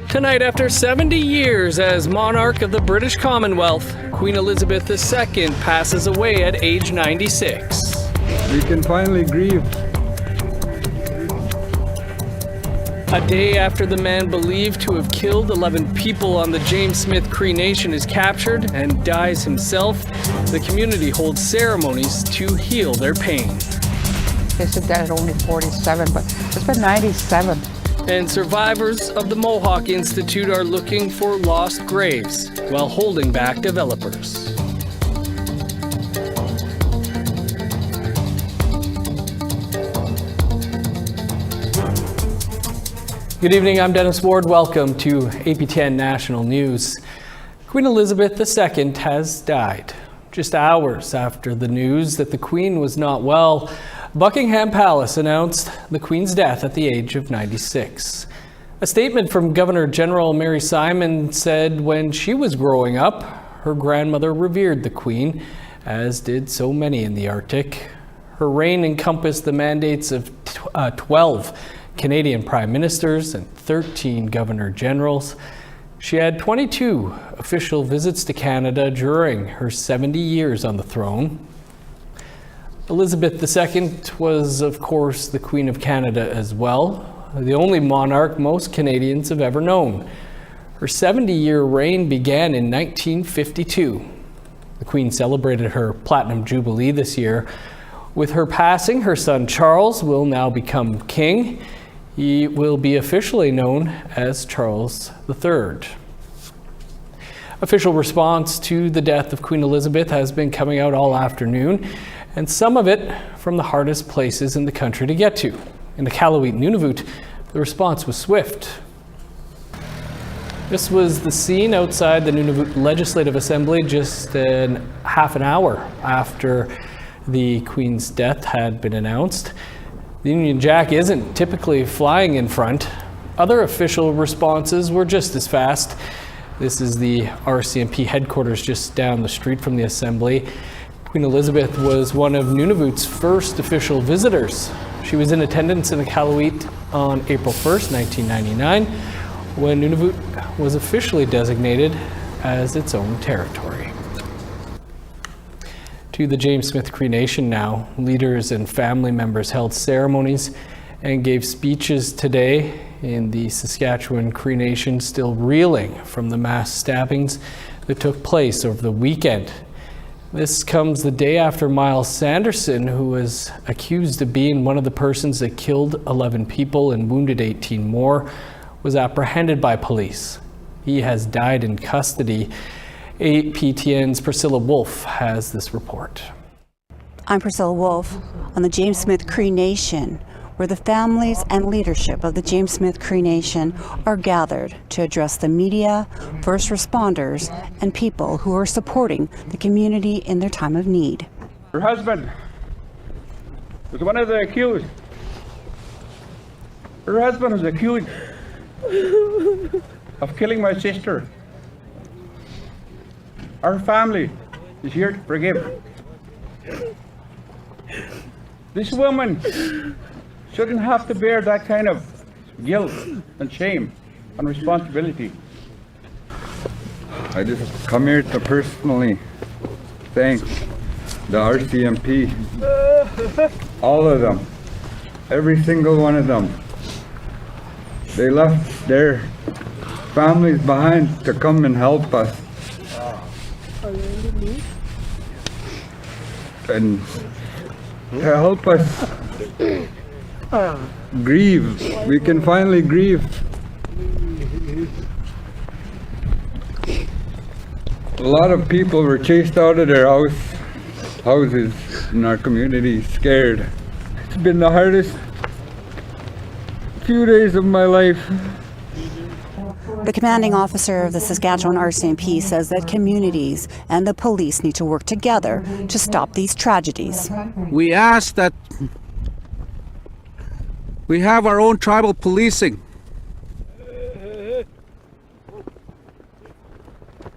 Tonight, after 70 years as monarch of the British Commonwealth, Queen Elizabeth II passes away at age 96. We can finally grieve. A day after the man believed to have killed 11 people on the James Smith Cree Nation is captured and dies himself, the community holds ceremonies to heal their pain. They said that at only 47, but it's been 97. And survivors of the Mohawk Institute are looking for lost graves while holding back developers. Good evening, I'm Dennis Ward. Welcome to APTN National News. Queen Elizabeth II has died. Just hours after the news that the Queen was not well, Buckingham Palace announced the Queen's death at the age of 96. A statement from Governor General Mary Simon said when she was growing up, her grandmother revered the Queen, as did so many in the Arctic. Her reign encompassed the mandates of 12 Canadian prime ministers and 13 governor generals. She had 22 official visits to Canada during her 70 years on the throne. Elizabeth II was, of course, the Queen of Canada as well, the only monarch most Canadians have ever known. Her 70-year reign began in 1952. The Queen celebrated her Platinum Jubilee this year. With her passing, her son Charles will now become king. He will be officially known as Charles III. Official response to the death of Queen Elizabeth has been coming out all afternoon, and some of it from the hardest places in the country to get to. In the Iqaluit Nunavut, the response was swift. This was the scene outside the Nunavut Legislative Assembly just half an hour after the Queen's death had been announced. The Union Jack isn't typically flying in front. Other official responses were just as fast. This is the RCMP headquarters just down the street from the Assembly. Queen Elizabeth was one of Nunavut's first official visitors. She was in attendance in Iqaluit on April 1st, 1999, when Nunavut was officially designated as its own territory. To the James Smith Cree Nation now, leaders and family members held ceremonies and gave speeches today in the Saskatchewan Cree Nation, still reeling from the mass stabbings that took place over the weekend. This comes the day after Miles Sanderson, who was accused of being one of the persons that killed 11 people and wounded 18 more, was apprehended by police. He has died in custody. APTN's Priscilla Wolfe has this report. I'm Priscilla Wolfe on the James Smith Cree Nation, where the families and leadership of the James Smith Cree Nation are gathered to address the media, first responders, and people who are supporting the community in their time of need. Her husband was one of the accused. Her husband was accused of killing my sister. Our family is here to forgive. This woman shouldn't have to bear that kind of guilt and shame and responsibility. I just come here to personally thank the RCMP, all of them, every single one of them. They left their families behind to come and help us. And to help us grieve. We can finally grieve. A lot of people were chased out of their houses in our community, scared. It's been the hardest few days of my life. The commanding officer of the Saskatchewan RCMP says that communities and the police need to work together to stop these tragedies. We ask that we have our own tribal policing.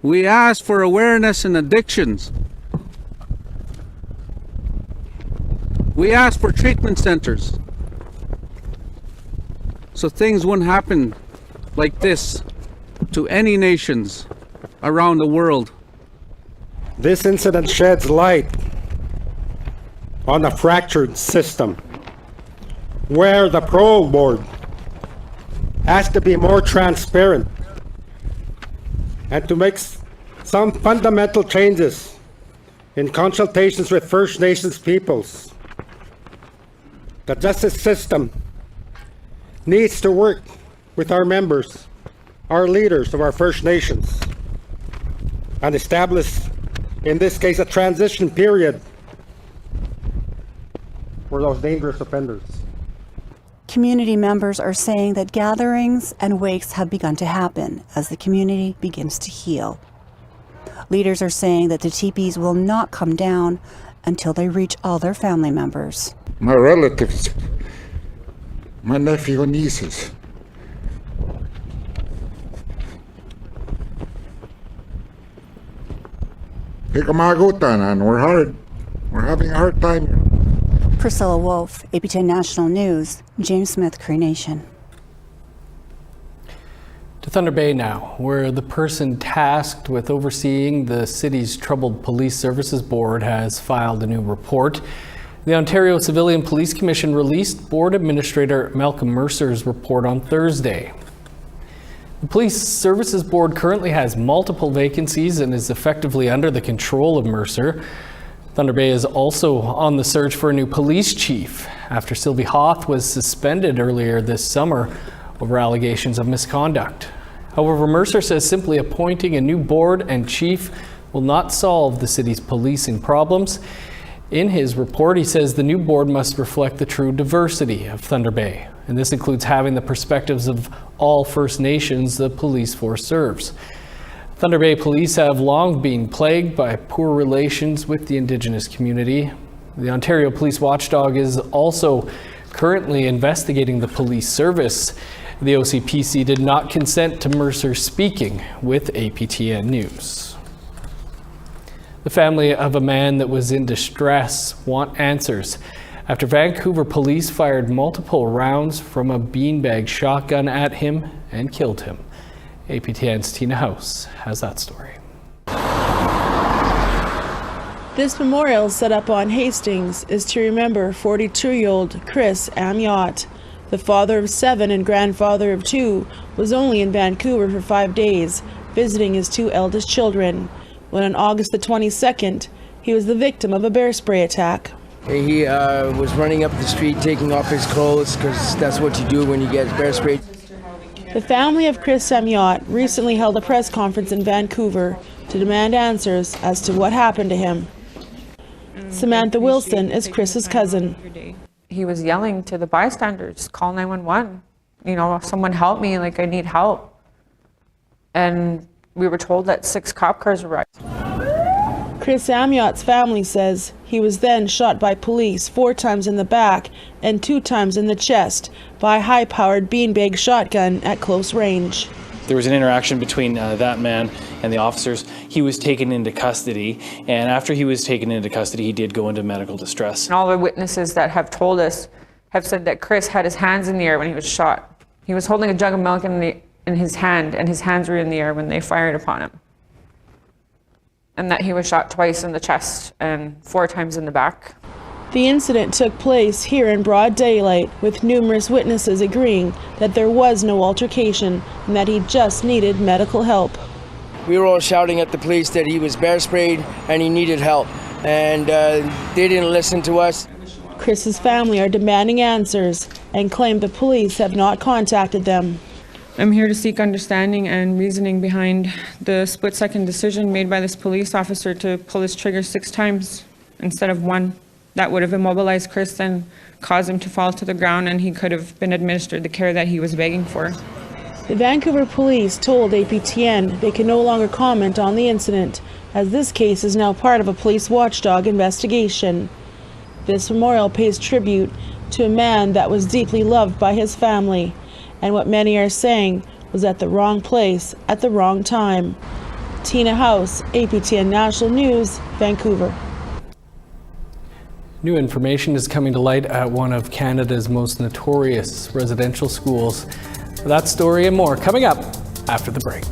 We ask for awareness in addictions. We ask for treatment centers. so things wouldn't happen like this to any nations around the world. This incident sheds light on a fractured system where the parole board has to be more transparent and to make some fundamental changes in consultations with First Nations peoples. The justice system needs to work with our members, our leaders of our First Nations, and establish, in this case, a transition period for those dangerous offenders. Community members are saying that gatherings and wakes have begun to happen as the community begins to heal. Leaders are saying that the teepees will not come down until they reach all their family members. My relatives, my nephew and nieces. Pigamagutan, and we're having a hard time here. Priscilla Wolf, APTN National News, James Smith Cree Nation. To Thunder Bay now, where the person tasked with overseeing the city's troubled police services board has filed a new report. The Ontario Civilian Police Commission released Board Administrator Malcolm Mercer's report on Thursday. The Police Services Board currently has multiple vacancies and is effectively under the control of Mercer. Thunder Bay is also on the search for a new police chief after Sylvie Hoth was suspended earlier this summer over allegations of misconduct. However, Mercer says simply appointing a new board and chief will not solve the city's policing problems. In his report, he says the new board must reflect the true diversity of Thunder Bay, and this includes having the perspectives of all First Nations the police force serves. Thunder Bay Police have long been plagued by poor relations with the Indigenous community. The Ontario Police Watchdog is also currently investigating the police service. The OCPC did not consent to Mercer speaking with APTN News. The family of a man that was in distress want answers after Vancouver police fired multiple rounds from a beanbag shotgun at him and killed him. APTN's Tina House has that story. This memorial set up on Hastings is to remember 42-year-old Chris Amiot. The father of 7 and grandfather of 2 was only in Vancouver for 5 days, visiting his 2 eldest children, when on August the 22nd, he was the victim of a bear spray attack. He was running up the street taking off his clothes because that's what you do when you get bear sprayed. The family of Chris Amiot recently held a press conference in Vancouver to demand answers as to what happened to him. Samantha Wilson is Chris's cousin. He was yelling to the bystanders, call 911. You know, someone help me, like I need help. And we were told that 6 cop cars arrived. Chris Amiot's family says he was then shot by police 4 times in the back and 2 times in the chest by a high-powered beanbag shotgun at close range. There was an interaction between that man and the officers. He was taken into custody, and after he was taken into custody, he did go into medical distress. And all the witnesses that have told us have said that Chris had his hands in the air when he was shot. He was holding a jug of milk in his hand, and his hands were in the air when they fired upon him. And that he was shot twice in the chest and 4 times in the back. The incident took place here in broad daylight, with numerous witnesses agreeing that there was no altercation and that he just needed medical help. We were all shouting at the police that he was bear sprayed and he needed help, and they didn't listen to us. Chris's family are demanding answers and claim the police have not contacted them. I'm here to seek understanding and reasoning behind the split-second decision made by this police officer to pull his trigger 6 times instead of 1. That would have immobilized Chris and caused him to fall to the ground, and he could have been administered the care that he was begging for. The Vancouver police told APTN they can no longer comment on the incident, as this case is now part of a police watchdog investigation. This memorial pays tribute to a man that was deeply loved by his family, and what many are saying was at the wrong place at the wrong time. Tina House, APTN National News, Vancouver. New information is coming to light at one of Canada's most notorious residential schools. That story and more coming up after the break.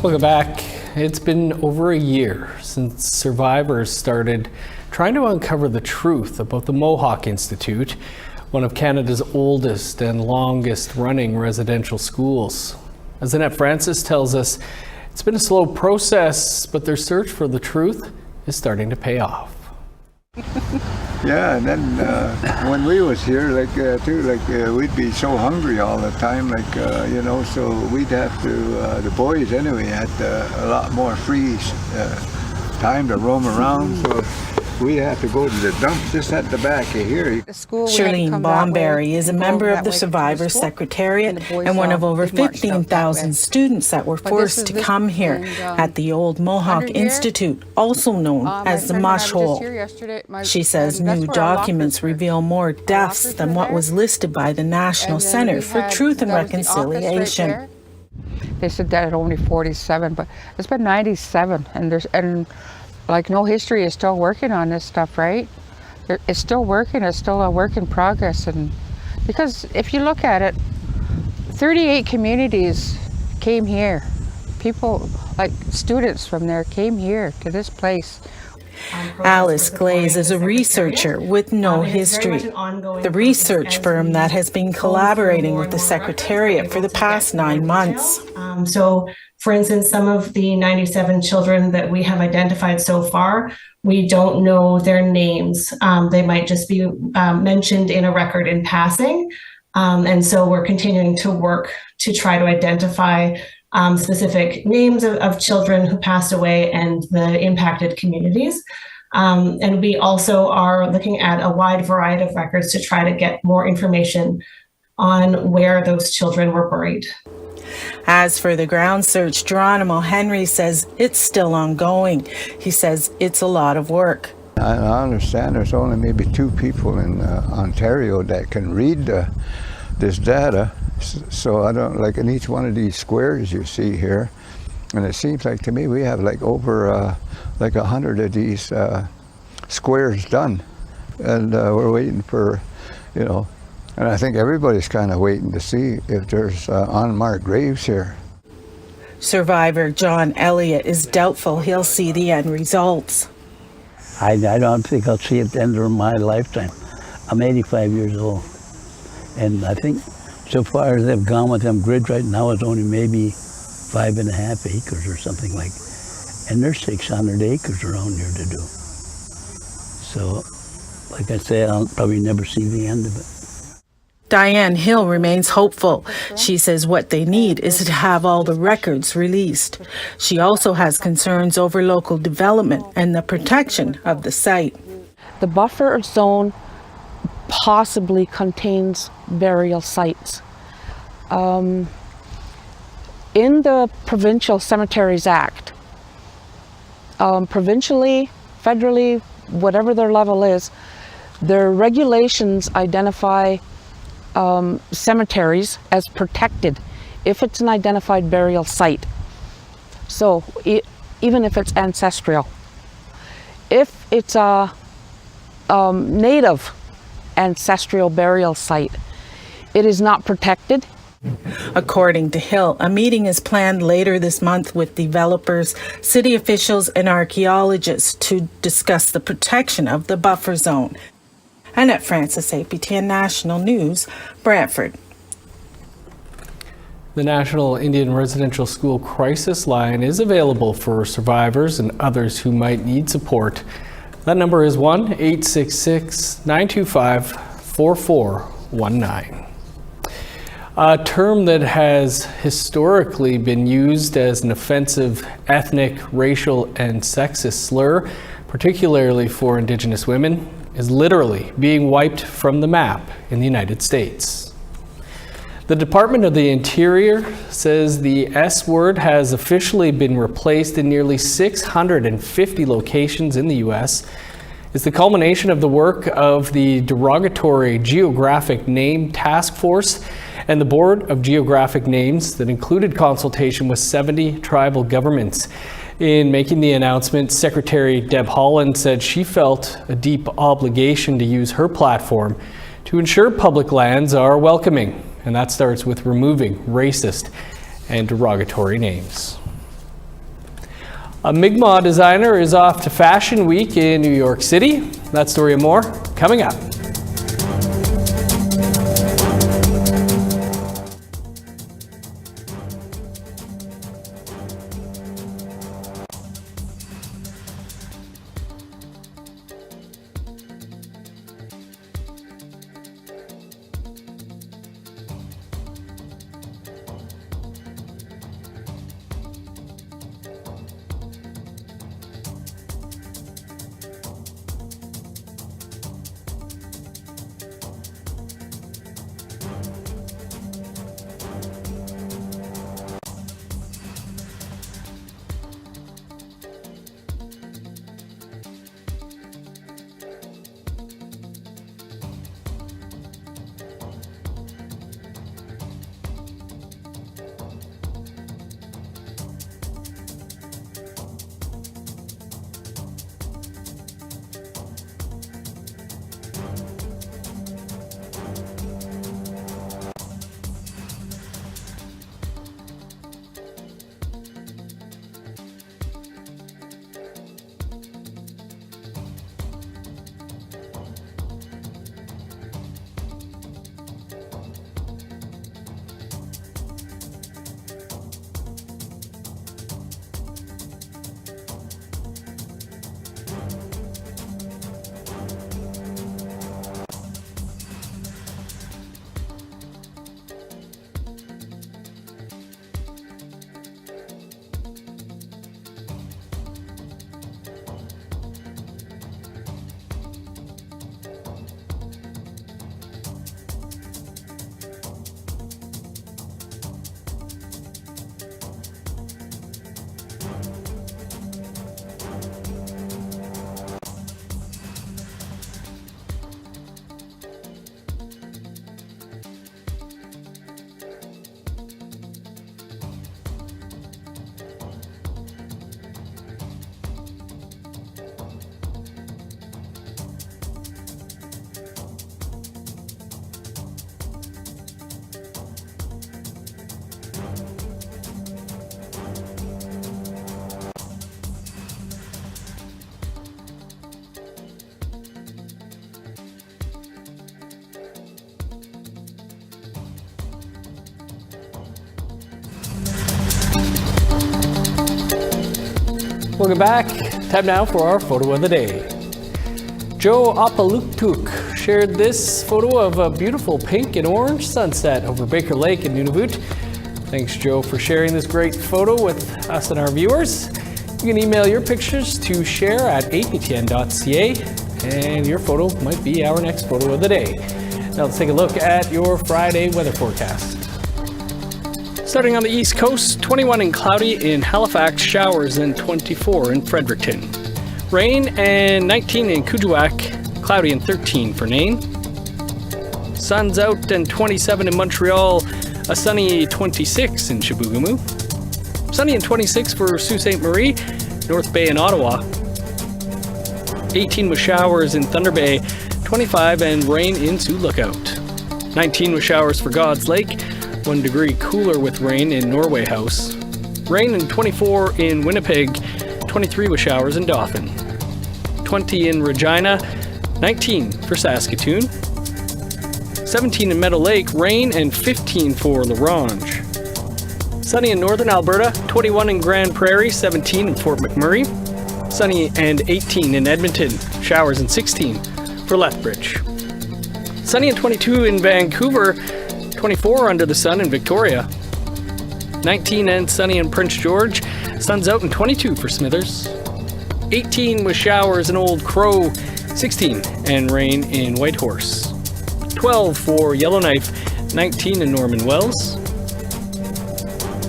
Welcome back. It's been over a year since survivors started trying to uncover the truth about the Mohawk Institute, one of Canada's oldest and longest running residential schools. As Annette Francis tells us, it's been a slow process, but their search for the truth is starting to pay off. Yeah, and then when we was here, we'd be so hungry all the time, so we'd have to, the boys anyway, had a lot more free time to roam around, so we had to go to the dump just at the back of here. Charlene Bomberry is a member of the Survivors Secretariat and one of over 15,000 students that were forced to come here at the old Mohawk Institute, also known as the Mush Hole. She says new documents reveal more deaths than what was listed by the National Center for Truth and Reconciliation. They said that at only 47, but it's been 97, and no history is still working on this stuff, right? It's still working, it's still a work in progress. And because if you look at it, 38 communities came here. People, like students from there, came here to this place. Alice Glaze is a researcher with no history. The research firm that has been collaborating with the Secretariat for the past 9 months. So, for instance, some of the 97 children that we have identified so far, we don't know their names. They might just be mentioned in a record in passing. And so we're continuing to work to try to identify specific names of children who passed away and the impacted communities. And we also are looking at a wide variety of records to try to get more information on where those children were buried. As for the ground search, Geronimo Henry says it's still ongoing. He says it's a lot of work. I understand there's only maybe 2 people in Ontario that can read this data. So I don't, like in each one of these squares you see here, and it seems like to me we have like over like 100 of these squares done, and we're waiting for, you know, and I think everybody's kind of waiting to see if there's unmarked graves here. Survivor John Elliott is doubtful he'll see the end results. I don't think I'll see it at the end of my lifetime. I'm 85 years old, and I think so far as they've gone with them grids right now, it's only maybe 5.5 acres or something like, and there's 600 acres around here to do. So, like I say, I'll probably never see the end of it. Diane Hill remains hopeful. She says what they need is to have all the records released. She also has concerns over local development and the protection of the site. The buffer zone possibly contains burial sites. In the Provincial Cemeteries Act, provincially, federally, whatever their level is, their regulations identify cemeteries as protected if it's an identified burial site. So even if it's ancestral, if it's a native ancestral burial site, it is not protected. According to Hill, a meeting is planned later this month with developers, city officials, and archaeologists to discuss the protection of the buffer zone. Annette Francis, APTN National News, Brantford. The National Indian Residential School Crisis Line is available for survivors and others who might need support. That number is 1-866-925-4419. A term that has historically been used as an offensive ethnic, racial, and sexist slur, particularly for Indigenous women, is literally being wiped from the map in the United States. The Department of the Interior says the S word has officially been replaced in nearly 650 locations in the U.S. It's the culmination of the work of the Derogatory Geographic Name Task Force and the Board of Geographic Names that included consultation with 70 tribal governments. In making the announcement, Secretary Deb Haaland said she felt a deep obligation to use her platform to ensure public lands are welcoming, and that starts with removing racist and derogatory names. A Mi'kmaq designer is off to Fashion Week in New York City. That story and more coming up. Welcome back. Time now for our photo of the day. Joe Apaluktuk shared this photo of a beautiful pink and orange sunset over Baker Lake in Nunavut. Thanks, Joe, for sharing this great photo with us and our viewers. You can email your pictures to share@aptn.ca, and your photo might be our next photo of the day. Now let's take a look at your Friday weather forecast. Starting on the East Coast, 21 and cloudy in Halifax, showers and 24 in Fredericton. Rain and 19 in Kuujjuaq, cloudy and 13 for Nain. Sun's out and 27 in Montreal, a sunny 26 in Chibougamau. Sunny and 26 for Sault Ste. Marie, North Bay and Ottawa. 18 with showers in Thunder Bay, 25 and rain in Sioux Lookout. 19 with showers for God's Lake, 1 degree cooler with rain in Norway House. Rain and 24 in Winnipeg, 23 with showers in Dauphin. 20 in Regina, 19 for Saskatoon. 17 in Meadow Lake, rain and 15 for La Ronge. Sunny in northern Alberta, 21 in Grand Prairie, 17 in Fort McMurray. Sunny and 18 in Edmonton, showers and 16 for Lethbridge. Sunny and 22 in Vancouver, 24 under the sun in Victoria. 19 and sunny in Prince George, sun's out and 22 for Smithers. 18 with showers in Old Crow, 16 and rain in Whitehorse. 12 for Yellowknife, 19 in Norman Wells.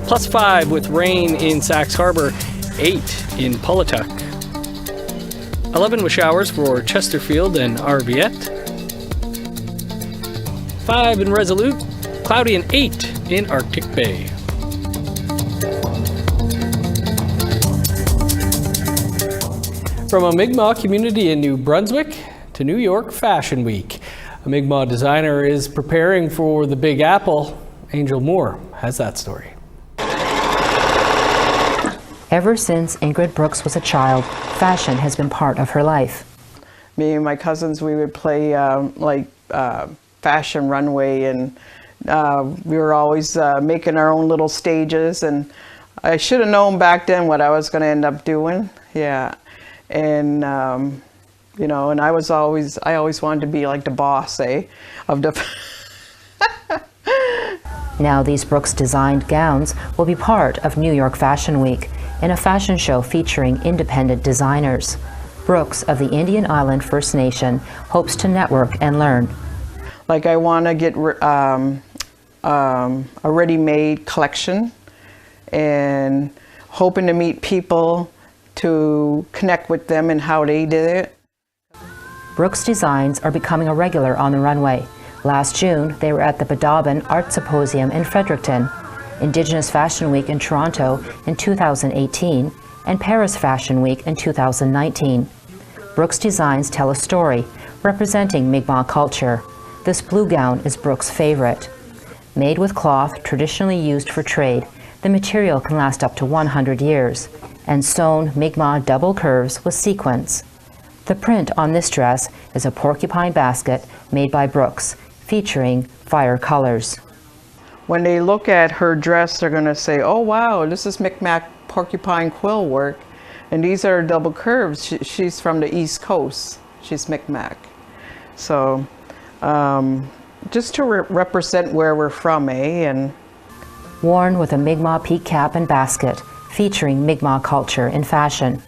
+5 with rain in Sax Harbor, 8 in Pawlatuck. 11 with showers for Chesterfield and Arviette. 5 in Resolute, cloudy and 8 in Arctic Bay. From a Mi'kmaq community in New Brunswick to New York Fashion Week, a Mi'kmaq designer is preparing for the Big Apple. Angel Moore has that story. Ever since Ingrid Brooks was a child, fashion has been part of her life. Me and my cousins, we would play fashion runway, and we were always making our own little stages, and I should have known back then what I was going to end up doing. Yeah. And you know, and I always wanted to be like the boss, of the Now these Brooks designed gowns will be part of New York Fashion Week in a fashion show featuring independent designers. Brooks of the Indian Island First Nation hopes to network and learn. Like, I want to get a ready-made collection, and hoping to meet people to connect with them and how they did it. Brooks designs are becoming a regular on the runway. Last June, they were at the Badabin Art Symposium in Fredericton, Indigenous Fashion Week in Toronto in 2018, and Paris Fashion Week in 2019. Brooks designs tell a story representing Mi'kmaq culture. This blue gown is Brooks' favorite. Made with cloth traditionally used for trade, the material can last up to 100 years, and sewn Mi'kmaq double curves with sequins. The print on this dress is a porcupine basket made by Brooks, featuring fire colors. When they look at her dress, they're going to say, oh wow, this is Mi'kmaq porcupine quill work, and these are double curves. She's from the East Coast. She's Mi'kmaq. So just to represent where we're from, and worn with a Mi'kmaq peak cap and basket, featuring Mi'kmaq culture in fashion.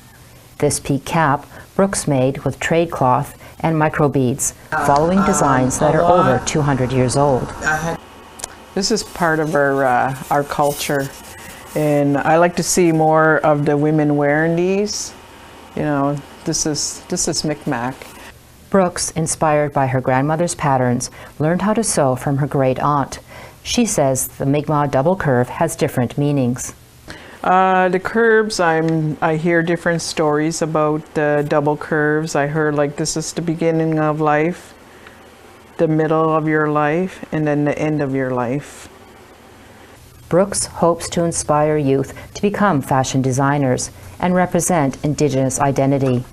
This peak cap, Brooks made with trade cloth and microbeads, following designs that are over 200 years old. This is part of our culture, and I like to see more of the women wearing these. You know, this is Mi'kmaq. Brooks, inspired by her grandmother's patterns, learned how to sew from her great aunt. She says the Mi'kmaq double curve has different meanings. The curves, I hear different stories about the double curves. I heard like this is the beginning of life, the middle of your life, and then the end of your life. Brooks hopes to inspire youth to become fashion designers and represent Indigenous identity.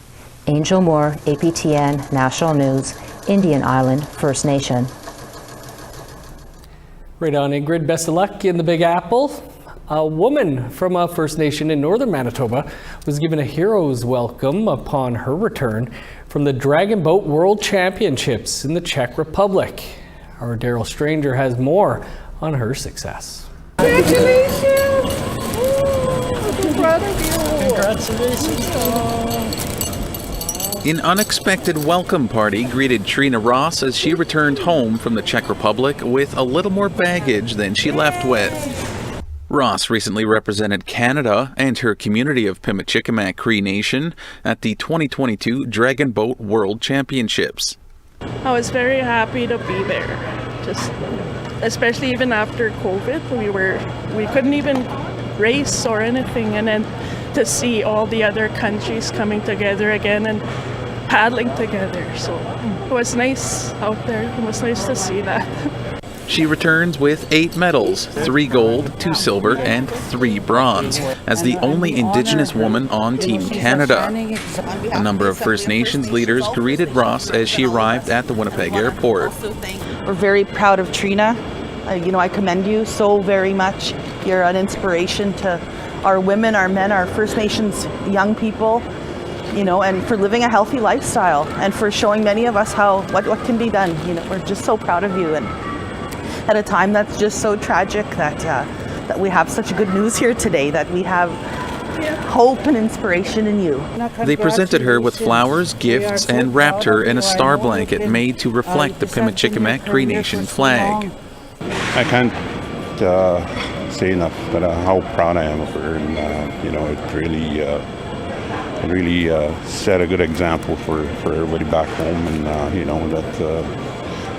Angel Moore, APTN National News, Indian Island First Nation. Right on, Ingrid. Best of luck in the Big Apple. A woman from a First Nation in northern Manitoba was given a hero's welcome upon her return from the Dragon Boat World Championships in the Czech Republic. Our Daryl Stranger has more on her success. Congratulations! I'm proud of you. Congratulations. An unexpected welcome party greeted Trina Ross as she returned home from the Czech Republic with a little more baggage than she left with. Ross recently represented Canada and her community of Pimicikamak Cree Nation at the 2022 Dragon Boat World Championships. I was very happy to be there, just especially even after COVID. We couldn't even race or anything, and then to see all the other countries coming together again and paddling together. So it was nice out there. It was nice to see that. She returns with 8 medals, 3 gold, 2 silver, and 3 bronze, as the only Indigenous woman on Team Canada. A number of First Nations leaders greeted Ross as she arrived at the Winnipeg airport. We're very proud of Trina. I commend you so very much. You're an inspiration to our women, our men, our First Nations young people, and for living a healthy lifestyle and for showing many of us what can be done. We're just so proud of you, and at a time that's just so tragic that we have such good news here today, that we have hope and inspiration in you. They presented her with flowers, gifts, and wrapped her in a star blanket made to reflect the Pimicikamak Cree Nation flag. I can't say enough that how proud I am of her, and it really set a good example for everybody back home, and that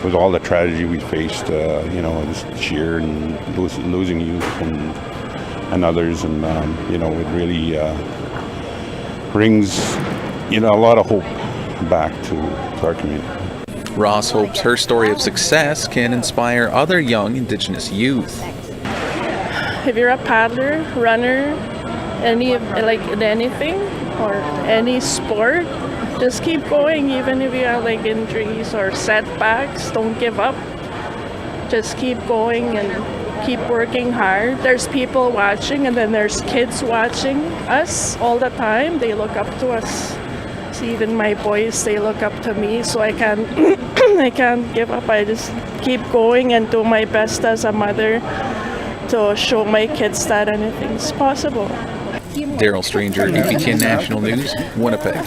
with all the tragedy we faced, this year, and losing youth and others, and it really brings a lot of hope back to our community. Ross hopes her story of success can inspire other young Indigenous youth. If you're a paddler, runner, anything or any sport, just keep going. Even if you have injuries or setbacks, don't give up. Just keep going and keep working hard. There's people watching, and then there's kids watching us all the time. They look up to us. See, even my boys, they look up to me, so I can't I can't give up. I just keep going and do my best as a mother to show my kids that anything's possible. Daryl Stranger, APTN National News, Winnipeg.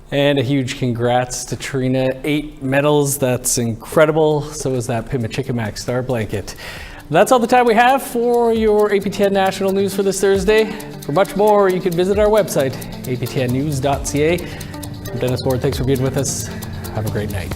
And a huge congrats to Trina. 8 medals, that's incredible. So is that Pimicikamak Star Blanket. That's all the time we have for your APTN National News for this Thursday. For much more, you can visit our website, aptnnews.ca. I'm Dennis Ward, thanks for being with us. Have a great night.